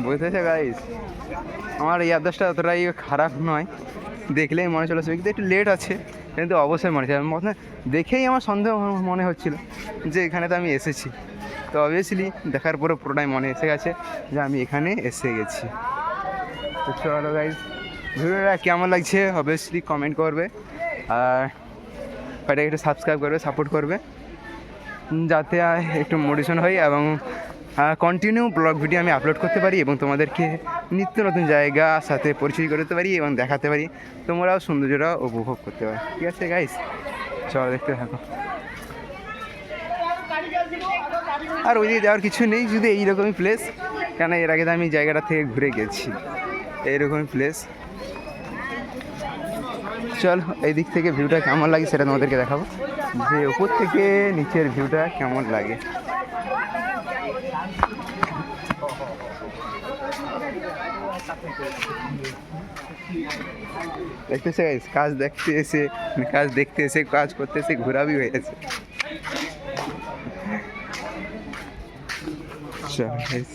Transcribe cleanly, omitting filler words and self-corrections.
বুঝতেছে গাইস, আমার এই আদেশটা অতটাই খারাপ নয়, দেখলেই মনে চলে আসবে, কিন্তু একটু লেট আছে, কিন্তু অবশ্যই মনে চলে মনে দেখেই আমার সন্দেহ মনে হচ্ছিল যে এখানে তো আমি এসেছি। তো অবভিয়াসলি দেখার পরে পুরোটাই মনে এসে গেছে যে আমি এখানে এসে গেছি। তো চলো গাইস, ভিডিওটা কেমন লাগছে অবভিয়াসলি কমেন্ট করবে, আর এটাকে একটু সাবস্ক্রাইব করবে, সাপোর্ট করবে, যাতে একটু মোটিভেশন হয় এবং কন্টিনিউ ব্লগ ভিডিও আমি আপলোড করতে পারি এবং তোমাদেরকে নিত্য নতুন জায়গা সাথে পরিচয় করতে পারি এবং দেখাতে পারি, তোমরাও সৌন্দর্যটা উপভোগ করতে পারো। ঠিক আছে গাইস, চলো দেখতে থাকো। আর ওইদিকে যাওয়ার কিছু নেই, শুধু এইরকমই প্লেস, কেন এর আগে তো আমি জায়গাটা থেকে ঘুরে গেছি, এইরকমই প্লেস। চল এই দিক থেকে ভিউটা কেমন লাগে সেটা তোমাদেরকে দেখাবো, যে উপর থেকে নিচের ভিউটা কেমন লাগে। দেখতেছে গাইস, কাজ দেখতে এসে কাজ করতে এসে ঘোরাবি হয়ে গেছে। চল গাইস।